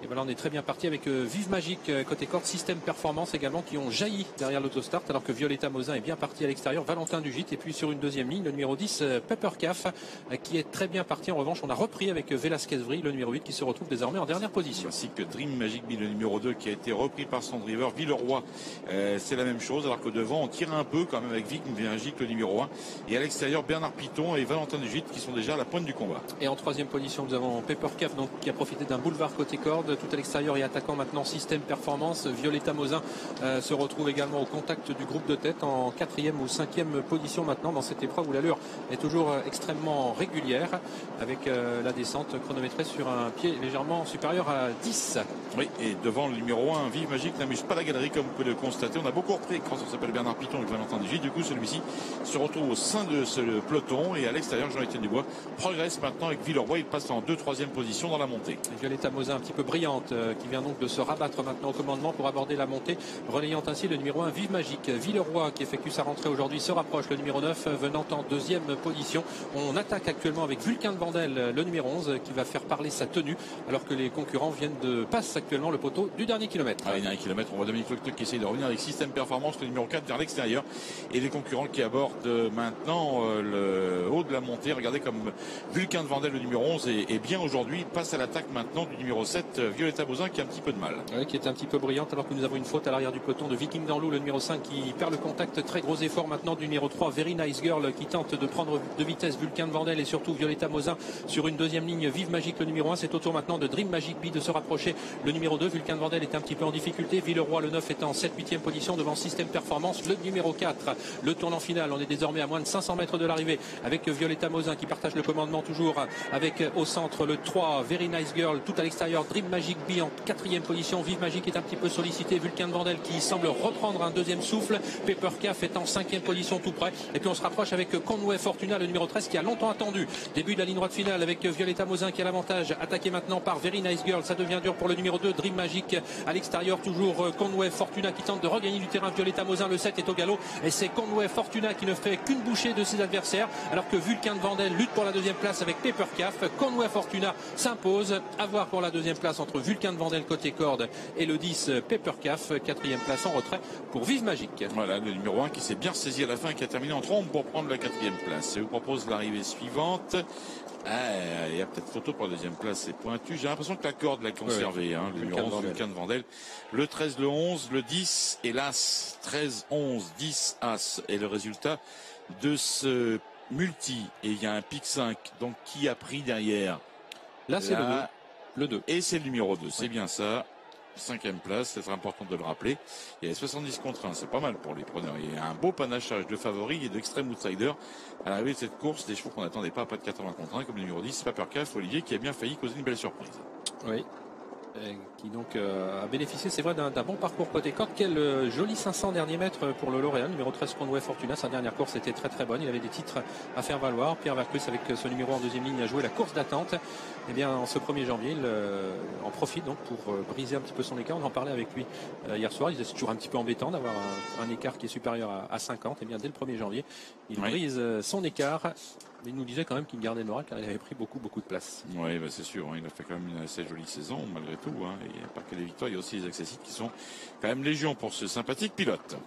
Et voilà, on est très bien parti avec Vive Magique côté corde, Système Performance également qui ont jailli derrière l'autostart alors que Violetta Mosin est bien parti à l'extérieur, Valentin Dugit et puis sur une deuxième ligne le numéro 10 Pepper Calf qui est très bien parti. En revanche, on a repris avec Velasquez Vry, le numéro 8 qui se retrouve désormais en dernière position. Ainsi que Dream Magic Bee, le numéro 2 qui a été repris par son driver. Villeroy, c'est la même chose alors que devant on tire un peu quand même avec Vive Magic, le numéro 1, et à l'extérieur Bernard Piton et Valentin Dugit qui sont déjà à la pointe du combat. Et en troisième position nous avons Pepper Calf donc qui a profité d'un boulevard côté corde tout à l'extérieur et attaquant maintenant Système Performance. Violetta Mosin se retrouve également au contact du groupe de tête en quatrième ou cinquième position maintenant dans cette épreuve où l'allure est toujours extrêmement régulière avec la descente chronométrée sur un pied légèrement supérieur à 10. Oui, et devant le numéro 1, Vive Magique n'amuse pas la galerie comme vous pouvez le constater. On a beaucoup repris quand on s'appelle Bernard Piton et Valentin Dugit. Du coup, celui-ci se retrouve au sein de ce peloton et à l'extérieur, Jean-Étienne Dubois progresse maintenant avec Villeroy. Il passe en 2-3e position dans la montée. Violetta Mosin un petit peu brillante qui vient donc de se rabattre maintenant au commandement pour aborder la montée, relayant ainsi le numéro 1 Vive Magique. Villeroy qui effectue sa rentrée aujourd'hui se rapproche, le numéro 9 venant en deuxième position. On attaque actuellement avec Vulcain de Vandel, le numéro 11 qui va faire parler sa tenue alors que les concurrents viennent de passer actuellement le poteau du dernier kilomètre. Ah, le dernier kilomètre, on voit Dominique Lecteux qui essaye de revenir avec Système Performance, le numéro 4 vers l'extérieur, et les concurrents qui abordent maintenant le haut de la montée. Regardez comme Vulcain de Vandel, le numéro 11, est bien aujourd'hui, passe à l'attaque maintenant du numéro 7 Violetta Mosin qui a un petit peu de mal. Oui, qui est un petit peu brillante alors que nous avons une faute à l'arrière du peloton de Viking Danlou, le numéro 5 qui perd le contact. Très gros effort maintenant du numéro 3 Very Nice Girl qui tente de prendre de vitesse Vulcain de Vandel et surtout Violetta Mosin sur une deuxième ligne. Vive Magique, le numéro 1, c'est au tour maintenant de Dream Magic Bee de se rapprocher. Le numéro 2 Vulcain de Vandel est un petit peu en difficulté. Villeroy, le 9, est en 7-8e position devant Système Performance. Le numéro 4, le tournant final, on est désormais à moins de 500 mètres de l'arrivée avec Violetta Mosin qui partage le commandement toujours avec au centre le 3 Very Nice Girl, tout à l'extérieur Dream Magic Bee en 4e position. Vive Magique est un petit peu sollicité. Vulcain de Vandel qui semble reprendre un deuxième souffle. Pepper Calf est en 5e position tout près. Et puis on se rapproche avec Conway Fortuna, le numéro 13 qui a longtemps attendu. Début de la ligne droite finale avec Violetta Mosin qui a l'avantage. Attaqué maintenant par Very Nice Girl. Ça devient dur pour le numéro 2 Dream Magic. À l'extérieur toujours Conway Fortuna qui tente de regagner du terrain. Violetta Mosin, le 7, est au galop. Et c'est Conway Fortuna qui ne fait qu'une bouchée de ses adversaires. Alors que Vulcain de Vandel lutte pour la deuxième place avec Pepper Calf. Conway Fortuna s'impose. À voir pour la deuxième place entre Vulcain de Vandel côté corde et le 10 Pepper Calf. 4e place en retrait pour Vive Magique. Voilà le numéro 1 qui s'est bien saisi à la fin et qui a terminé en trombe pour prendre la 4e place. Je vous propose l'arrivée suivante. Il y a peut-être photo pour la deuxième place, c'est pointu. J'ai l'impression que la corde l'a conservé, le numéro 11, Vulcain de Vandel. Le 13, le 11, le 10 et l'As. 13, 11, 10, As. Et le résultat de ce multi. Et il y a un pic 5. Donc qui a pris derrière? Là, c'est le 2. Et c'est le numéro 2, c'est bien ça. 5e place, c'est très important de le rappeler. Il y a 70 contre 1, c'est pas mal pour les preneurs. Il y a un beau panachage de favoris et d'extrême outsider à l'arrivée de cette course. Des chevaux qu'on n'attendait pas de 80 contre 1, comme le numéro 10, Pepper Calf, Olivier, qui a bien failli causer une belle surprise. Oui. Qui donc a bénéficié, c'est vrai, d'un bon parcours côté corde. Quel joli 500 derniers mètres pour le lauréat, numéro 13 Conway Fortuna. Sa dernière course était très très bonne. Il avait des titres à faire valoir. Pierre Vercruz avec ce numéro en deuxième ligne a joué la course d'attente. Et bien en ce 1er janvier, il en profite donc pour briser un petit peu son écart. On en parlait avec lui hier soir. Il disait c'est toujours un petit peu embêtant d'avoir un écart qui est supérieur à 50. Et bien dès le 1er janvier, il brise son écart. Mais il nous disait quand même qu'il gardait le moral car il avait pris beaucoup de place. Oui, c'est sûr. Il a fait quand même une assez jolie saison malgré tout. Il n'y a pas que les victoires, il y a aussi les accessites qui sont quand même légion pour ce sympathique pilote.